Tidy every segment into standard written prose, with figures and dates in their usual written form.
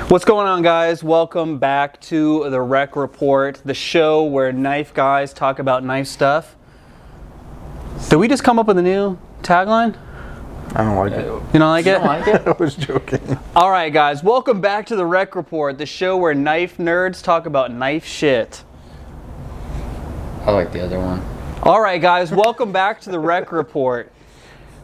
What's going on, guys? Welcome back to the Rec Report, the show where knife guys talk about knife stuff. Did we just come up with a new tagline? I don't like it. You don't like it? I was joking. All right, guys, welcome back to the Rec Report, the show where knife nerds talk about knife shit. I like the other one. All right, guys, welcome back to the Rec Report,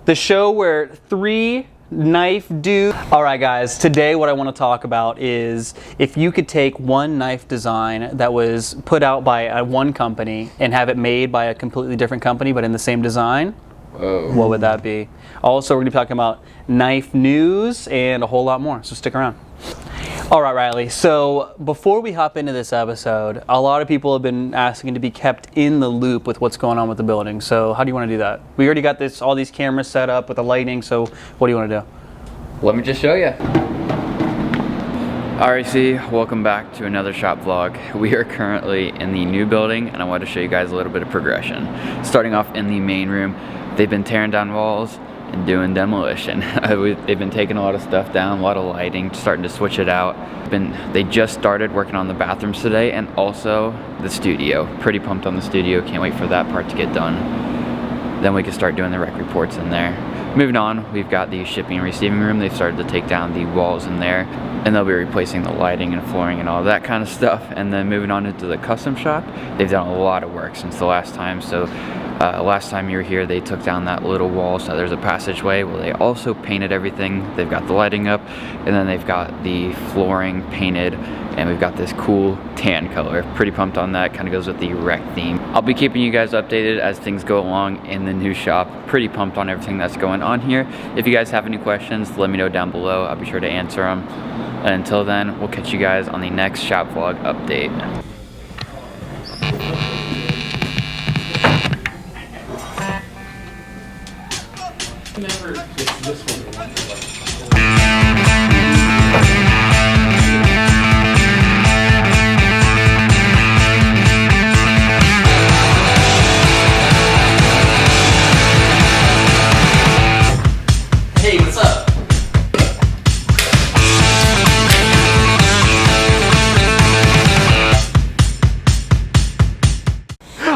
the show where three knife dudes. All right, guys, today what I want to talk about is if you could take one knife design that was put out by one company and have it made by a completely different company but in the same design, what would that be? Also, we're going to be talking about knife news and a whole lot more, so stick around. All right, Riley, so before we hop into this episode, a lot of people have been asking to be kept in the loop with what's going on with the building. So how do you want to do that? We already got all these cameras set up with the lighting, so what do you want to do? Let me just show you. RC, welcome back to another shop vlog. We are currently in the new building and I want to show you guys a little bit of progression. Starting off in the main room, they've been tearing down walls and doing demolition. They've been taking a lot of stuff down, a lot of lighting, starting to switch it out. They just started working on the bathrooms today and also the studio. Pretty pumped on the studio, can't wait for that part to get done. Then we can start doing the rec reports in there. Moving on, we've got the shipping and receiving room. They've started to take down the walls in there and they'll be replacing the lighting and flooring and all that kind of stuff. And then moving on into the custom shop, they've done a lot of work since the last time. So last time you were here, they took down that little wall so there's a passageway. Well, they also painted everything. They've got the lighting up and then they've got the flooring painted and we've got this cool tan color. Pretty pumped on that, kind of goes with the rec theme. I'll be keeping you guys updated as things go along in the new shop. Pretty pumped on everything that's going on here. If you guys have any questions, let me know down below. I'll be sure to answer them. And until then, we'll catch you guys on the next shop vlog update. Hey, what's up?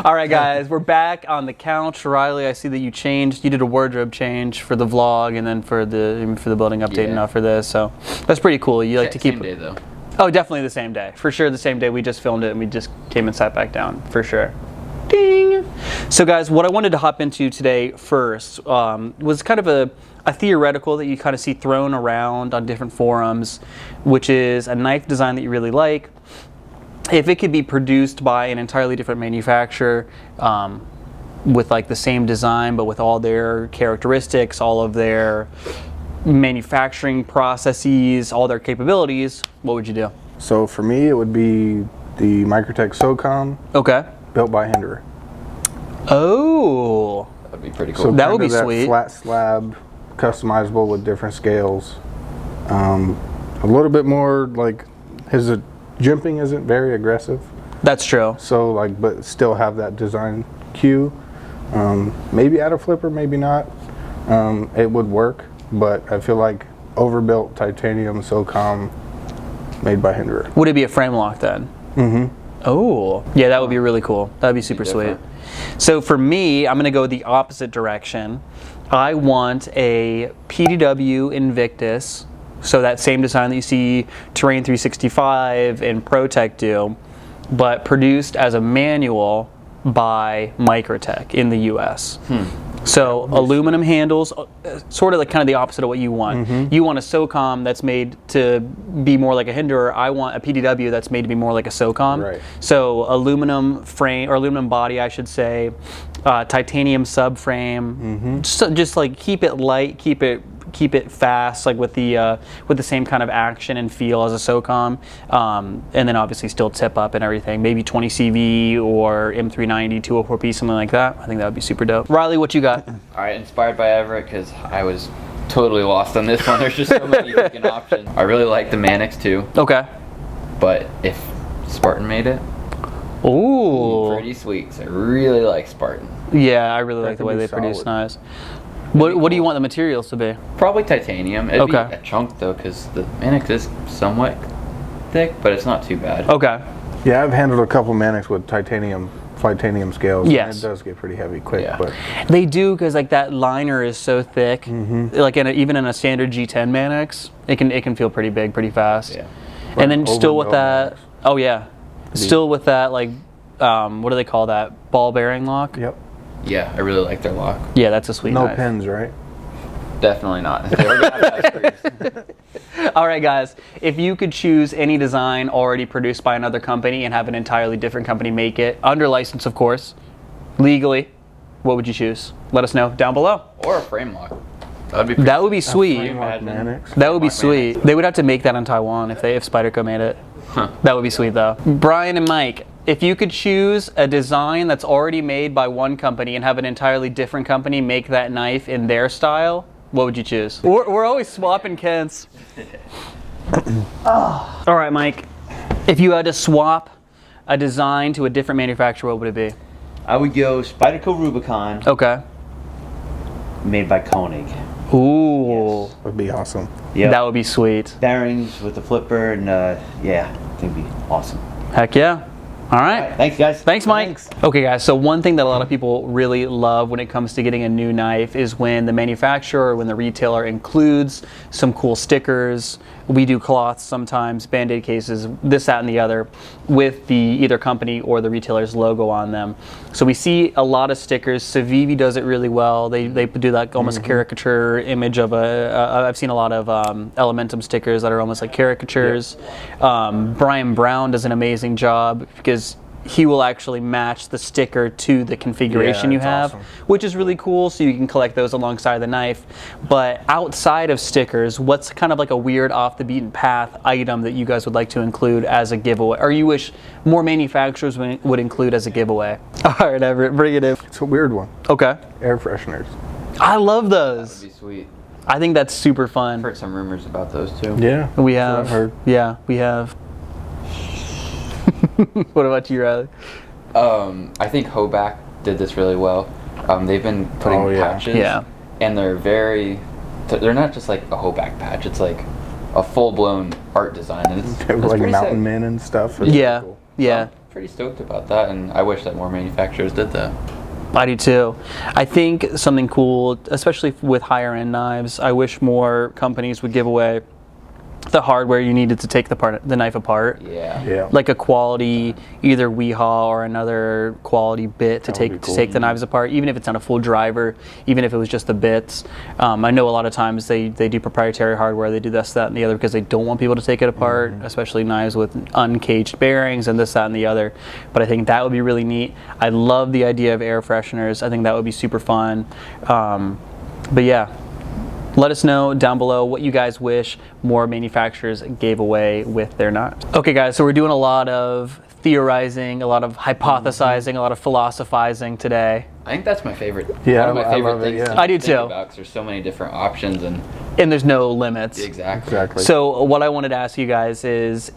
All right, guys, we're back on the couch. Riley, I see that you changed. You did a wardrobe change for the vlog and then for the building update and now for this. So that's pretty cool. You like to keep Same day though. Oh, definitely the same day. For sure the same day. We just filmed it and we just came and sat back down. For sure. Ding! So guys, what I wanted to hop into today first was kind of a theoretical that you kind of see thrown around on different forums, which is a knife design that you really like. If it could be produced by an entirely different manufacturer with like the same design but with all their characteristics, all of their manufacturing processes, all their capabilities, what would you do? So for me, it would be the Microtech SOCOM. Okay. Built by Hinderer. Oh, that'd be pretty cool. So that would be that sweet. Flat slab, customizable with different scales. A little bit more like his jimping isn't very aggressive. That's true. So like, but still have that design cue. Maybe add a flipper, maybe not. It would work, but I feel like overbuilt titanium SOCOM made by Hinderer. Would it be a frame lock then? Mm-hmm. Oh, yeah, that would be really cool. That would be super sweet. So for me, I'm going to go the opposite direction. I want a PDW Invictus, so that same design that you see Terrain 365 and ProTech do, but produced as a manual by Microtech in the US. So aluminum handles, sort of like kind of the opposite of what you want. You want a SOCOM that's made to be more like a Hinderer. I want a PDW that's made to be more like a SOCOM. Right. So aluminum frame, or aluminum body, I should say, titanium subframe. Just like keep it light, keep it fast, like with the same kind of action and feel as a SOCOM, and then obviously still tip up and everything. Maybe 20 CV or M390 204P, something like that. I think that would be super dope. Riley, what you got? All right, inspired by Everett because I was totally lost on this one. There's just so many freaking options. I really like the Mannix too. Okay. But if Spartan made it, ooh, pretty sweet. So I really like Spartan. Yeah, I really like the way they produce knives. What do you want the materials to be? Probably titanium. It'd be a chunk though, because the Mannix is somewhat thick, but it's not too bad. Okay. Yeah, I've handled a couple Manics with titanium scales. Yes. And it does get pretty heavy quick, Yeah. but They do, because like that liner is so thick. Mm-hmm. Like even in a standard G10 Manix, it can feel pretty big, pretty fast. Yeah. And then still with overbuilt that, Manics. oh yeah, still with that like, what do they call that? Ball bearing lock. Yep. Yeah, I really like their lock. Yeah, that's a sweet No knife. pins, right? Definitely not. They were gonna have screws. All right, guys. If you could choose any design already produced by another company and have an entirely different company make it, under license, of course, legally, what would you choose? Let us know down below. Or a frame lock. That would be pretty That would be sweet. Frame lock Manics. That would be Frame lock sweet. They would have to make that in Taiwan if Spyderco made it. Huh. That would be sweet, though. Brian and Mike, if you could choose a design that's already made by one company and have an entirely different company make that knife in their style, what would you choose? We're always swapping Kents. All right, Mike. If you had to swap a design to a different manufacturer, what would it be? I would go Spyderco Rubicon, Okay. made by Koenig. Ooh. Yes. Would be awesome. Yep. That would be sweet. Bearings with the flipper, and yeah, I think it'd be awesome. Heck yeah. All right. All right, thanks, guys. Thanks, Mike. Okay, guys, so one thing that a lot of people really love when it comes to getting a new knife is when the manufacturer or when the retailer includes some cool stickers. We do cloths sometimes, Band-Aid cases, this, that, and the other, with the either company or the retailer's logo on them. So we see a lot of stickers. Civivi does it really well. They do like almost a caricature image of I've seen a lot of Elementum stickers that are almost like caricatures. Brian Brown does an amazing job because he will actually match the sticker to the configuration Yeah, you that's have, awesome. which is really cool, so you can collect those alongside the knife. But outside of stickers, what's kind of like a weird off the beaten path item that you guys would like to include as a giveaway, or you wish more manufacturers would include as a giveaway? All right, Everett, bring it in. It's a weird one. Okay. Air fresheners. I love That would those. be sweet. I think that's super fun. I've heard some rumors about those too. Yeah. We that's what have. I've heard. Yeah, we have. What about you, Riley? I think Hoback did this really well. They've been putting Oh, yeah. patches, Yeah. and they're not just like a Hoback patch. It's like a full-blown art design, and it's Like pretty mountain sick. men and stuff. It's Yeah, cool. yeah. I'm pretty stoked about that, and I wish that more manufacturers did that. I do too. I think something cool, especially with higher end knives, I wish more companies would give away the hardware you needed to take the knife apart. Yeah. Yeah. Like a quality, either Weehaw or another quality bit to That would be take cool. to take the knives apart, even if it's not a full driver, even if it was just the bits. I know a lot of times they do proprietary hardware, they do this, that, and the other because they don't want people to take it apart, especially knives with uncaged bearings and this, that, and the other. But I think that would be really neat. I love the idea of air fresheners. I think that would be super fun. But yeah. Let us know down below what you guys wish more manufacturers gave away with their knives. Okay guys, so we're doing a lot of theorizing, a lot of hypothesizing, a lot of philosophizing today. I think that's my favorite. Yeah, one of my I favorite love it, things yeah. to I do think too. about, 'cause there's so many different options, and And there's no limits. Exactly. So what I wanted to ask you guys is,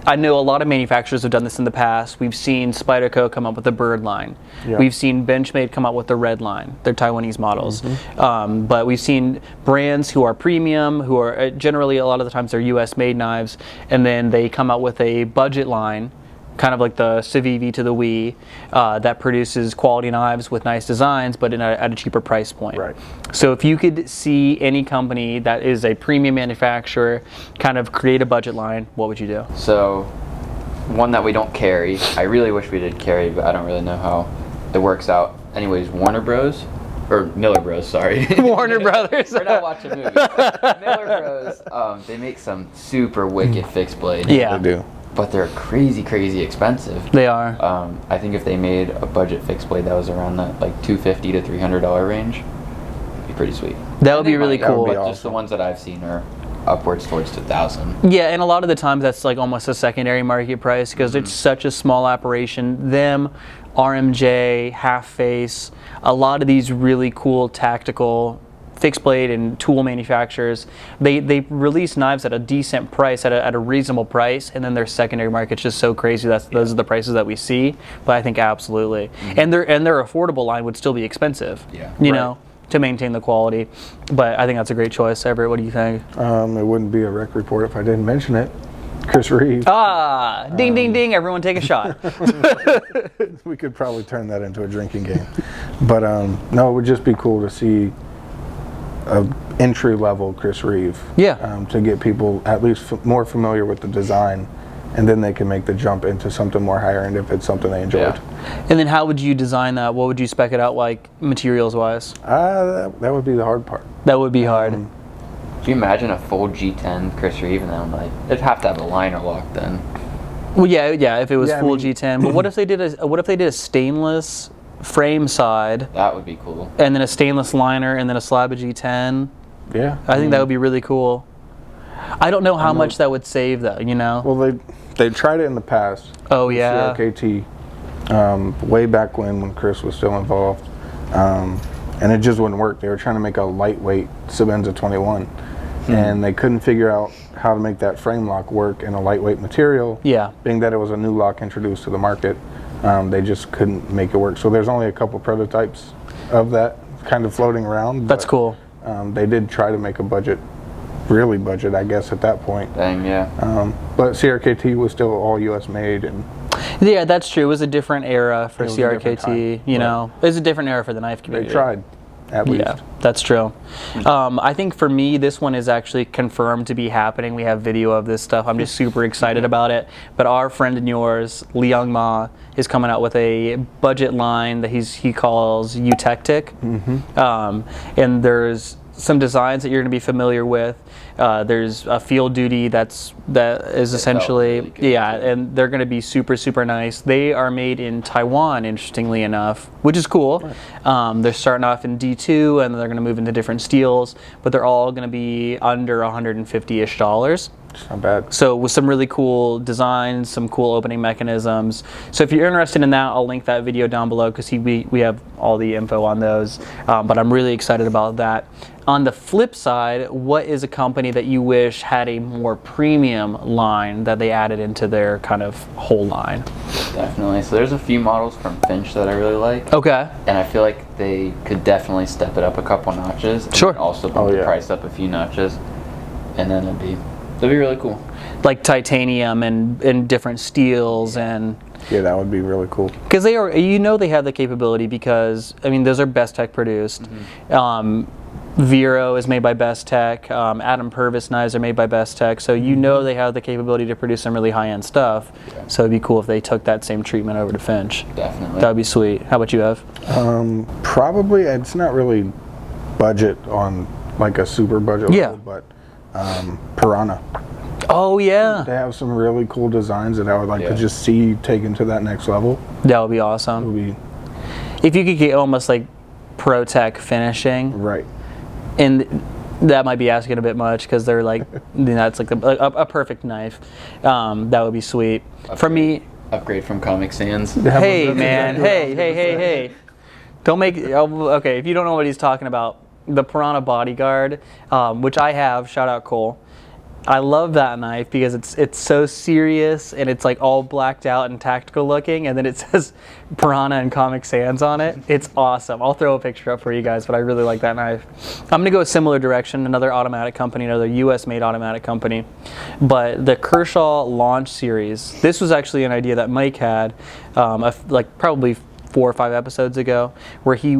I know a lot of manufacturers have done this in the past. We've seen Spyderco come up with the bird line. Yeah. We've seen Benchmade come out with the red line. They're Taiwanese models. But we've seen brands who are premium, who are generally a lot of the times they're US made knives, and then they come out with a budget line, kind of like the Civivi to the Wii, that produces quality knives with nice designs, but at a cheaper price point. Right. So if you could see any company that is a premium manufacturer kind of create a budget line, what would you do? so one that we don't carry. I really wish we did carry, but I don't really know how it works out. Anyways, Warner Bros. Or Miller Bros. Sorry. Warner Brothers. We're not watching movies. Miller Bros. They make some super wicked fixed blades. Yeah, They do. But they're crazy, crazy expensive. they are. I think if they made a budget fixed blade that was around that like $250 to $300 range, it'd be pretty sweet. That would be really That would cool. be Just the ones that I've seen are upwards towards 2,000. Yeah, and a lot of the times that's like almost a secondary market price because it's such a small operation. Them, RMJ, Half Face, a lot of these really cool tactical fixed blade and tool manufacturers, they release knives at a decent price, at a reasonable price, and then their secondary market's just so crazy. Those are the prices that we see. But I think absolutely, and their affordable line would still be expensive. Yeah. you Right. know, to maintain the quality. But I think that's a great choice. Everett, what do you think? It wouldn't be a rec report if I didn't mention it. Chris Reeve. Ah, ding, ding, ding. Everyone take a shot. We could probably turn that into a drinking game. But no, it would just be cool to see a entry level Chris Reeve. Yeah. To get people at least more familiar with the design, and then they can make the jump into something more higher end if it's something they enjoyed. Yeah. And then how would you design that? What would you spec it out like materials wise? That would be the hard part. That would be hard. Can you imagine a full G10 Chris Reeve and then like it'd have to have a liner lock then? Well, yeah. If it was Yeah, I full mean- G10, but what if they did a stainless frame side, That would be cool. and then a stainless liner, and then a slab of G10? Yeah. I think that would be really cool. I don't know how much that would save though. You know? Well, they tried it in the past. Oh yeah. CRKT, way back when Chris was still involved, and it just wouldn't work. They were trying to make a lightweight Sebenza 21, and they couldn't figure out how to make that frame lock work in a lightweight material. Yeah. Being that it was a new lock introduced to the market, they just couldn't make it work. So there's only a couple prototypes of that kind of floating around. That's but, cool. They did try to make a budget, I guess, at that point. Dang, yeah. But CRKT was still all U.S. made, and Yeah, that's true. It was a different era for It was a different CRKT. time, You but- know, it was a different era for the knife they community. tried, at least. Yeah, that's true. I think for me, this one is actually confirmed to be happening. We have video of this stuff. I'm just super excited about it. But our friend and yours, Liong Mah, is coming out with a budget line that he calls Eutectic. And there's some designs that you're going to be familiar with. There's a field duty that is essentially really good, and they're going to be super nice. They are made in Taiwan, interestingly enough, which is cool. They're starting off in D2 and they're going to move into different steels, but they're all going to be under $150-ish. It's not bad. So with some really cool designs, some cool opening mechanisms. So if you're interested in that, I'll link that video down below because we have all the info on those. But I'm really excited about that. On the flip side, what is a company that you wish had a more premium line that they added into their kind of whole line? Definitely. So there's a few models from Finch that I really like. Okay. And I feel like they could definitely step it up a couple notches. And Sure. also bump Oh, the yeah. price up a few notches. And then that'd be really cool. Like titanium and different steels and... Yeah, that would be really cool. Because they are, they have the capability because, I mean, those are Best Tech produced. Vero is made by Best Tech. Adam Purvis knives are made by Best Tech. So they have the capability to produce some really high-end stuff. Yeah. So it'd be cool if they took that same treatment over to Finch. Definitely. That would be sweet. How about you, Ev? Probably, it's not really budget on like a super budget Yeah. level, but Piranha. Oh, yeah. They have some really cool designs that I would like Yeah. to just see taken to that next level. That would be It awesome. would be If you could get almost like Pro Tech finishing, right. and that might be asking a bit much because they're like, that's like a perfect knife. That would be sweet. For me, Upgrade from Comic Sans. hey man, hey. Don't make, okay, if you don't know what he's talking about, the Piranha Bodyguard, which I have, shout out Cole. I love that knife because it's so serious and it's like all blacked out and tactical looking, and then it says Piranha and Comic Sans on it. It's awesome. I'll throw a picture up for you guys, but I really like that knife. I'm gonna go a similar direction, another automatic company, another US made automatic company. But the Kershaw Launch Series, this was actually an idea that Mike had, like probably 4 or 5 episodes ago, where he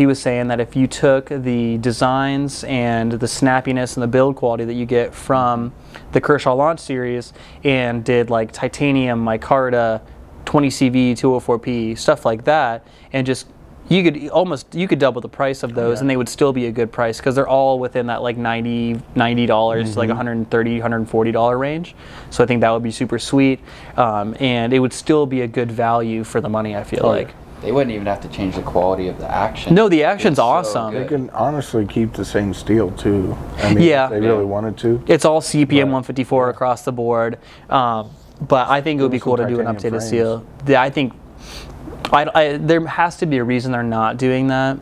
was saying that if you took the designs and the snappiness and the build quality that you get from the Kershaw Launch Series and did like titanium, micarta, 20CV, 204P, stuff like that, and just you could double the price of those, and they would still be a good price because they're all within that like $90 to like $130, $140 range. So I think that would be super sweet, and it would still be a good value for the money, I feel like. They wouldn't even have to change the quality of the action. No, the action's It's so awesome. good. They can honestly keep the same steel too. I mean, Yeah. if they really wanted to. It's all CPM Right. 154 across the board, but I think it would be Give cool them to do an some updated titanium seal. I think there has to be a reason they're not doing that,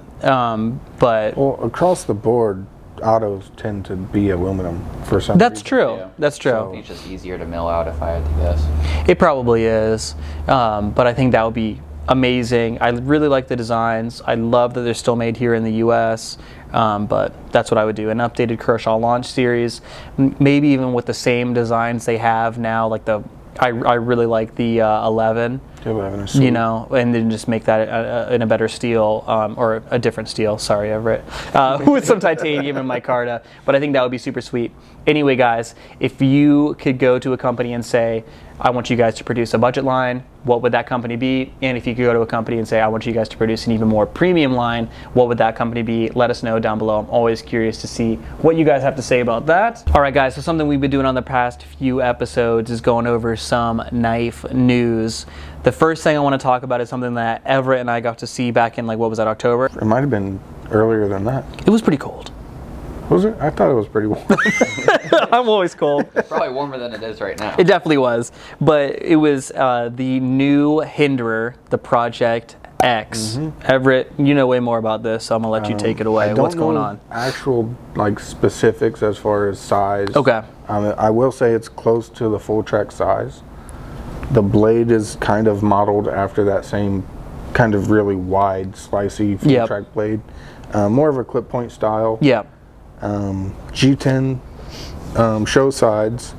but Well, across the board, autos tend to be aluminum for some that's reason. true. Yeah. That's true. I think it's just easier to mill out if I had to guess. It probably is, but I think that would be amazing. I really like the designs. I love that they're still made here in the U.S. But that's what I would do. An updated Kershaw launch series, maybe even with the same designs they have now, like I really like the 11. 11 is sweet. You know, and then just make that in a better steel, or a different steel, sorry Everett, with some titanium and micarta, but I think that would be super sweet. Anyway guys, if you could go to a company and say, I want you guys to produce a budget line, what would that company be? And if you could go to a company and say, I want you guys to produce an even more premium line, what would that company be? Let us know down below. I'm always curious to see what you guys have to say about that. All right guys, so something we've been doing on the past few episodes is going over some knife news. The first thing I want to talk about is something that Everett and I got to see back in, like, what was that, October? It might have been earlier than that. It was pretty cold. Was it? I thought it was pretty warm. I'm always cold. Probably warmer than it is right now. It definitely was. But it was the new Hinderer, the Project X. Everett, you know way more about this, so I'm going to let you take it away. What's going on? Actual like specifics as far as size. Okay. I will say it's close to the full track size. The blade is kind of modeled after that same kind of really wide, slicey full track blade. More of a clip point style. Yeah. G10 show sides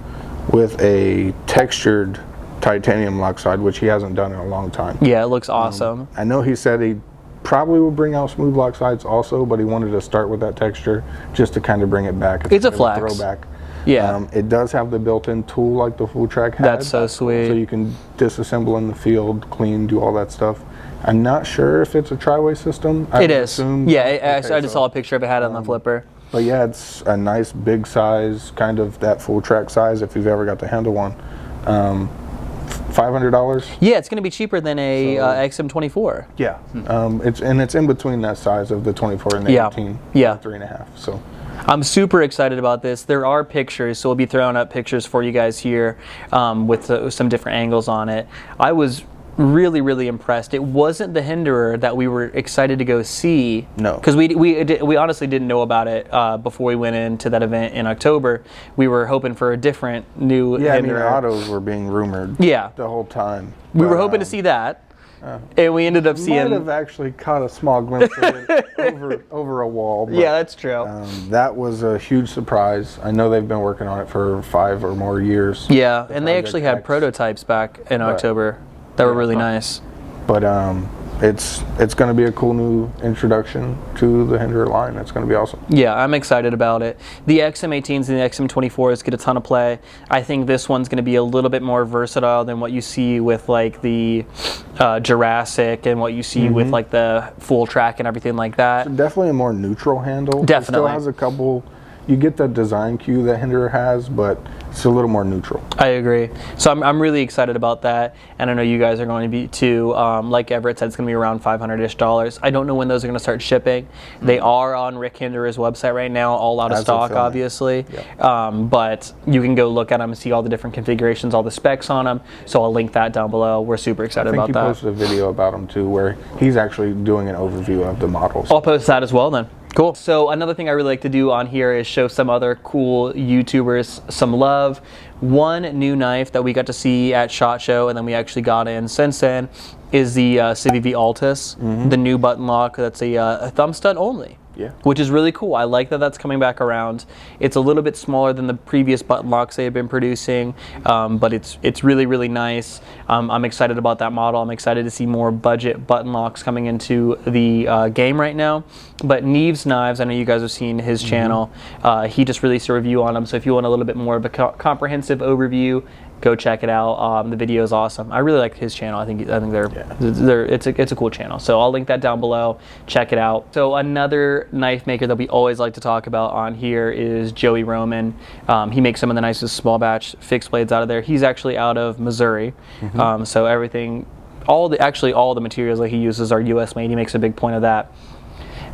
with a textured titanium lock side, which he hasn't done in a long time. Yeah, it looks awesome. I know he said he probably will bring out smooth lock sides also, but he wanted to start with that texture just to kind of bring it back. It's a flex. Throwback. Yeah. It does have the built-in tool like the full track had. That's so sweet. So you can disassemble in the field, clean, do all that stuff. I'm not sure if it's a tri-way system. It is. Yeah, I just saw a picture of it had on the flipper. But yeah, it's a nice big size, kind of that full track size if you've ever got to handle one. $500. Yeah, it's going to be cheaper than a XM24. Yeah, it's in between that size of the 24 and the 18. Yeah, 3.5. So I'm super excited about this. There are pictures, so we'll be throwing up pictures for you guys here with some different angles on it. I was really impressed. It wasn't the Hinderer that we were excited to go see. No, because we honestly didn't know about it before we went into that event in October. We were hoping for a different new Hinderer. I mean, autos were being rumored. The whole time. We were hoping to see that. And we ended up seeing. Might have actually caught a small glimpse of it over a wall. But, yeah, that's true. That was a huge surprise. I know they've been working on it for 5 or more years. Yeah, and they actually had prototypes back in October that were really nice. But it's going to be a cool new introduction to the Hinderer line. It's going to be awesome. Yeah, I'm excited about it. The XM18s and the XM24s get a ton of play. I think this one's going to be a little bit more versatile than what you see with like the Jurassic and what you see with like the full track and everything like that. So definitely a more neutral handle. Definitely. It still has a couple. You get that design cue that Hinderer has, but it's a little more neutral. I agree. So I'm really excited about that, and I know you guys are going to be too. Like Everett said, it's going to be around $500-ish. I don't know when those are going to start shipping. They are on Rick Hinderer's website right now, all out of stock, obviously. But you can go look at them and see all the different configurations, all the specs on them. So I'll link that down below. We're super excited about that. I think he posted a video about them too, where he's actually doing an overview of the models. I'll post that as well then. Cool. So another thing I really like to do on here is show some other cool YouTubers some love. One new knife that we got to see at SHOT Show and then we actually got in since then is the CVV Altus, the new button lock that's a thumb stud only. Yeah. Which is really cool. I like that that's coming back around. It's a little bit smaller than the previous button locks they have been producing, but it's really nice. I'm excited about that model. I'm excited to see more budget button locks coming into the game right now. But Neeves Knives, I know you guys have seen his channel. He just released a review on them. So if you want a little bit more of a comprehensive overview, go check it out. The video is awesome. I really like his channel. I think it's a cool channel. So I'll link that down below. Check it out. So another knife maker that we always like to talk about on here is Joey Roman. He makes some of the nicest small batch fixed blades out of there. He's actually out of Missouri. So everything, all the materials that he uses are US made. He makes a big point of that.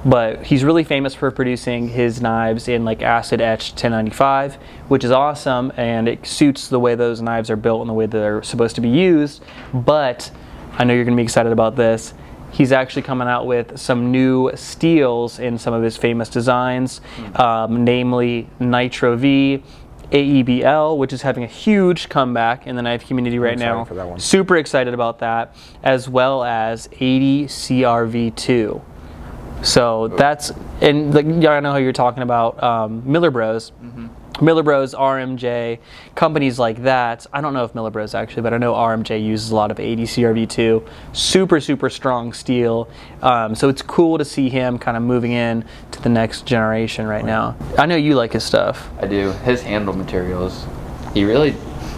But he's really famous for producing his knives in like acid etched 1095, which is awesome, and it suits the way those knives are built and the way that they're supposed to be used. But I know you're going to be excited about this. He's actually coming out with some new steels in some of his famous designs, namely Nitro V, AEBL, which is having a huge comeback in the knife community right now. For that one. Super excited about that, as well as 80 CRV2. So that's, and like, yeah, I know how you're talking about Miller Bros. Miller Bros, RMJ, companies like that. I don't know if Miller Bros actually, but I know RMJ uses a lot of 80 CRV2. Super, super strong steel. So it's cool to see him kind of moving in to the next generation right now. I know you like his stuff. I do. His handle materials, he really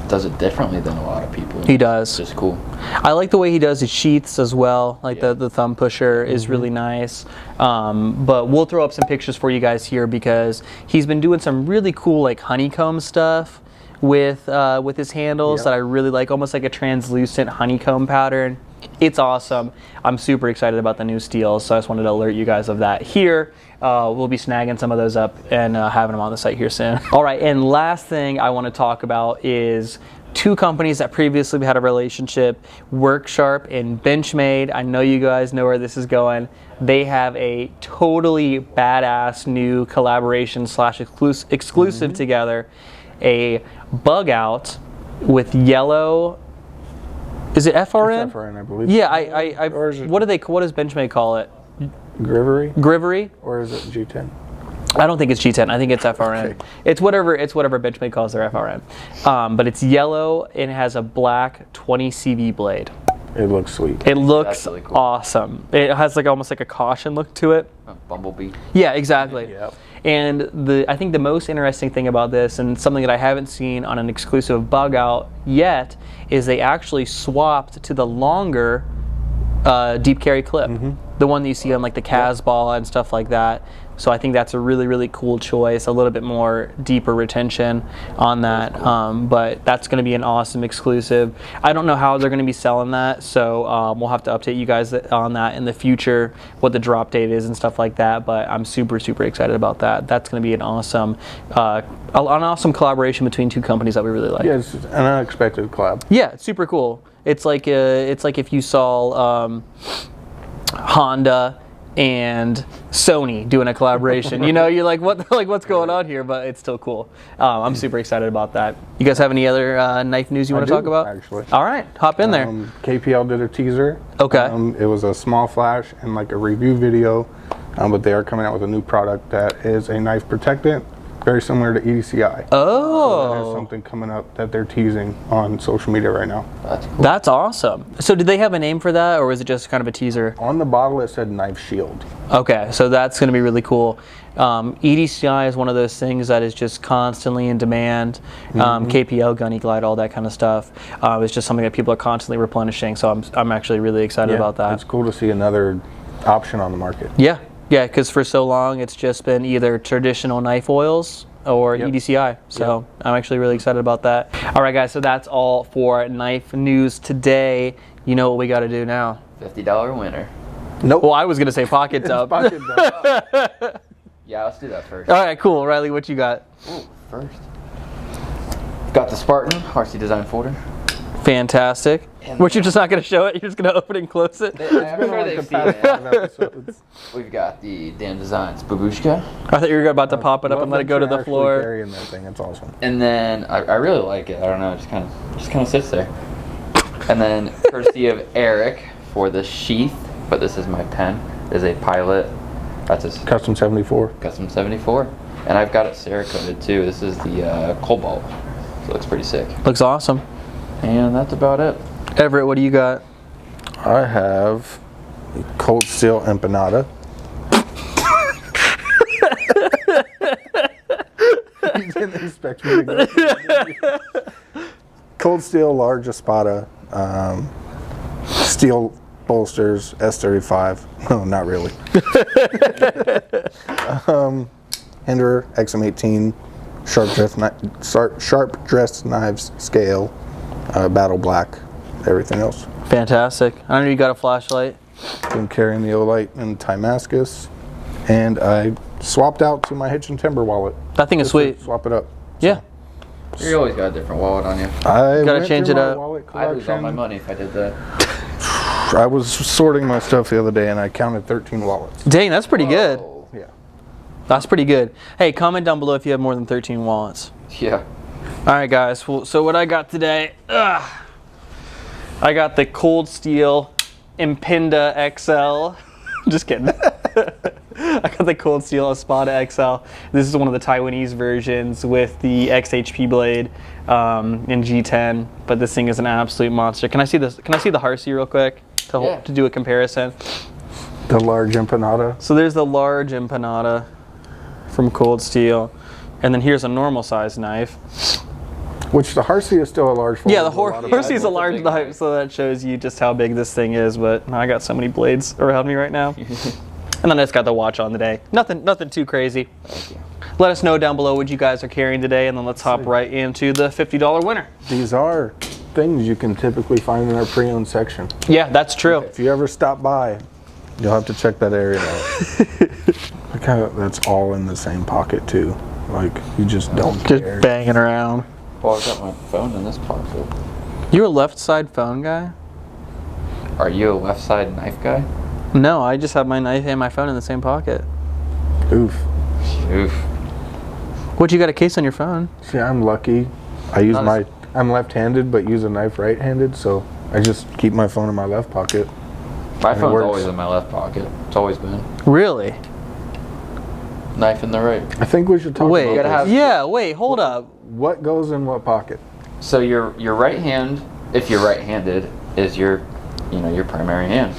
does it differently than a lot of people. He does. It's just cool. I like the way he does his sheaths as well. Like the thumb pusher is really nice. But we'll throw up some pictures for you guys here because he's been doing some really cool like honeycomb stuff with his handles that I really like, almost like a translucent honeycomb pattern. It's awesome. I'm super excited about the new steels, so I just wanted to alert you guys of that here. We'll be snagging some of those up and having them on the site here soon. All right, and last thing I want to talk about is two companies that previously we had a relationship, Worksharp and Benchmade. I know you guys know where this is going. They have a totally badass new collaboration slash exclusive together, a bug out with yellow. Is it FRN? It's FRN, I believe. Yeah, Or is it what does Benchmade call it? Grivery? Grivery? Or is it G10? I don't think it's G10. I think it's FRN. Okay. It's whatever Benchmade calls their FRN. But it's yellow and it has a black 20 CV blade. It looks sweet. It looks really cool. awesome. It has like almost like a caution look to it. Bumblebee. Yeah, exactly. Yep. And I think the most interesting thing about this, and something that I haven't seen on an exclusive bug out yet, is they actually swapped to the longer deep carry clip, the one that you see on like the Casbah and stuff like that. So I think that's a really, really cool choice, a little bit more deeper retention on that. But that's going to be an awesome exclusive. I don't know how they're going to be selling that, so we'll have to update you guys on that in the future, what the drop date is and stuff like that. But I'm super, super excited about that. That's going to be an awesome collaboration between two companies that we really like. Yeah, it's an unexpected collab. Yeah, it's super cool. It's like if you saw Honda and Sony doing a collaboration. You know, you're like, what's going on here? But it's still cool. I'm super excited about that. You guys have any other knife news you want to talk about? Actually. All right, hop in there. KPL did a teaser. Okay. It was a small flash and like a review video, but they are coming out with a new product that is a knife protectant, very similar to EDCI. Oh. So there's something coming up that they're teasing on social media right now. That's cool. That's awesome. So did they have a name for that, or was it just kind of a teaser? On the bottle it said Knife Shield. Okay, so that's going to be really cool. EDCI is one of those things that is just constantly in demand. KPL, Gunny Glide, all that kind of stuff. It's just something that people are constantly replenishing, so I'm actually really excited about that. It's cool to see another option on the market. Yeah, because for so long it's just been either traditional knife oils or EDCI. So I'm actually really excited about that. All right, guys, so that's all for knife news today. You know what we got to do now? $50 winner. Nope. Well, I was going to say pocket dub. Pocket dub. Yeah, let's do that first. All right, cool. Riley, what you got? Ooh, first. Got the Spartan RC Design folder. Fantastic. Which you're just not going to show it? You're just going to open and close it? I'm sure they've seen it. Episodes. We've got the Dan Designs Babushka. I thought you were about to pop it up and let it go to the floor. Carrying that thing, it's awesome. And then I really like it. I don't know, it just kind of sits there. And then courtesy of Eric for the sheath, but this is my pen, is a Pilot. That's a Custom 74. Custom 74. And I've got it Cerakoted too. This is the Cobalt. So it looks pretty sick. Looks awesome. And that's about it. Everett, what do you got? I have a Cold Steel Empanada. You didn't expect me to go. Cold Steel Large Espada. Steel bolsters, S35. No, not really. Hinderer XM18. Sharp dressed knives scale. Battle black. Everything else. Fantastic. I know you got a flashlight. Been carrying the Olight in Timascus, and I swapped out to my Hitch and Timber wallet. That thing is sweet. Swap it up. Yeah. You always got a different wallet on you. I Gotta went change through it my up. wallet I'd lose all my collection. money if I did that. I was sorting my stuff the other day, and I counted 13 wallets. Dang, that's pretty good. Whoa. Yeah. That's pretty good. Hey, comment down below if you have more than 13 wallets. Yeah. All right, guys. Well, so what I got today, I got the Cold Steel Impinda XL. Just kidding. I got the Cold Steel Espada XL. This is one of the Taiwanese versions with the XHP blade in G10, but this thing is an absolute monster. Can I see this? Can I see the Harsey real quick to do a comparison? The large empanada. So there's the large empanada from Cold Steel, and then here's a normal size knife. Which the Harsey is still a large fold. Yeah, the Harsey's a large knife, so that shows you just how big this thing is. But I got so many blades around me right now. And then I just got the watch on today. Nothing too crazy. Let us know down below what you guys are carrying today, and then let's hop right into the $50 winner. These are things you can typically find in our pre-owned section. Yeah, that's true. If you ever stop by, you'll have to check that area out. Look how that's all in the same pocket too. Like, you just don't care. Just banging around. Well, I've got my phone in this pocket. You a left side phone guy? Are you a left side knife guy? No, I just have my knife and my phone in the same pocket. Oof. Oof. What, you got a case on your phone? See, I'm lucky. I'm left-handed, but use a knife right-handed, so I just keep my phone in my left pocket. My phone's always in my left pocket. It's always been. Really? Knife in the right. I think we should talk about this. Wait, hold up. What goes in what pocket? So your right hand, if you're right-handed, is your primary hand.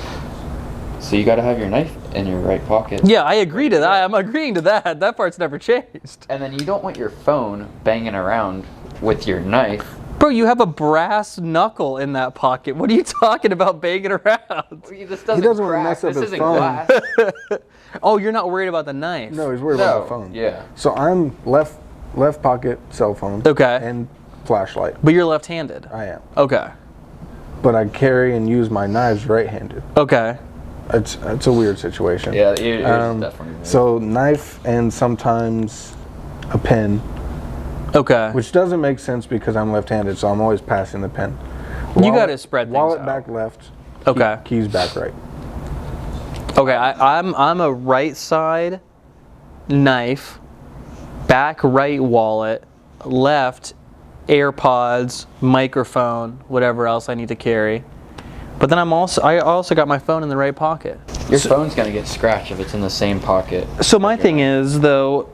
So you got to have your knife in your right pocket. Yeah, I agree to that. I'm agreeing to that. That part's never changed. And then you don't want your phone banging around with your knife. Bro, you have a brass knuckle in that pocket. What are you talking about banging around? This doesn't want to mess up his phone. Glass. Oh, you're not worried about the knife. No, he's worried about the phone. Yeah. So I'm left pocket cell phone. Okay. And flashlight. But you're left-handed. I am. Okay. But I carry and use my knives right-handed. Okay. It's a weird situation. Yeah, it is definitely weird. So knife and sometimes a pen. Okay. Which doesn't make sense because I'm left-handed, so I'm always passing the pen. You got to spread things wallet out. back left. Okay. Keys back right. Okay, I'm a right side knife, back right wallet, left AirPods, microphone, whatever else I need to carry. But then I also got my phone in the right pocket. Your phone's gonna get scratched if it's in the same pocket. So my thing is though,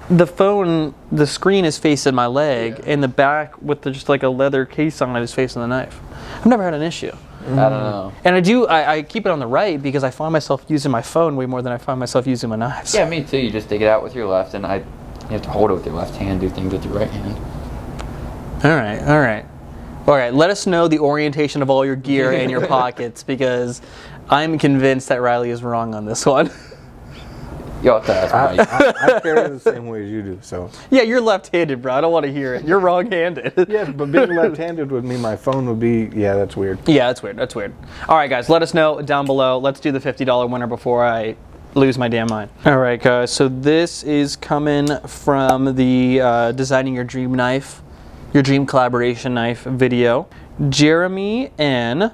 the phone, the screen is facing my leg, and the back with just like a leather case on it is facing the knife. I've never had an issue. I don't know. And I keep it on the right because I find myself using my phone way more than I find myself using my knives. Yeah, me too. You just take it out with your left, and you have to hold it with your left hand, do things with your right hand. All right, let us know the orientation of all your gear in your pockets because I'm convinced that Riley is wrong on this one. You'll have to ask Mike. I carry it the same way as you do, so. Yeah, you're left-handed, bro. I don't want to hear it. You're wrong-handed. Yeah, but being left-handed would mean my phone would be, yeah, that's weird. Yeah, that's weird. That's weird. All right, guys, let us know down below. Let's do the $50 winner before I lose my damn mind. All right, guys, so this is coming from the Designing Your Dream Knife, Your Dream Collaboration Knife video. Jeremy N.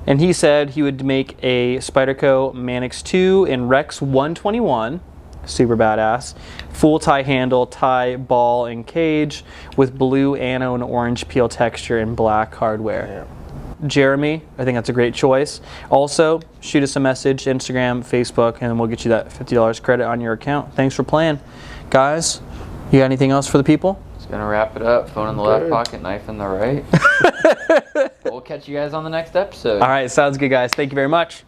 And he said he would make a Spyderco Manix 2 in Rex 121, super badass, full tie handle, tie, ball, and cage with blue anno and orange peel texture and black hardware. Yeah. Jeremy, I think that's a great choice. Also, shoot us a message, Instagram, Facebook, and we'll get you that $50 credit on your account. Thanks for playing. Guys, you got anything else for the people? Gonna wrap it up. Phone in the left pocket, knife in the right. We'll catch you guys on the next episode. All right, sounds good, guys. Thank you very much.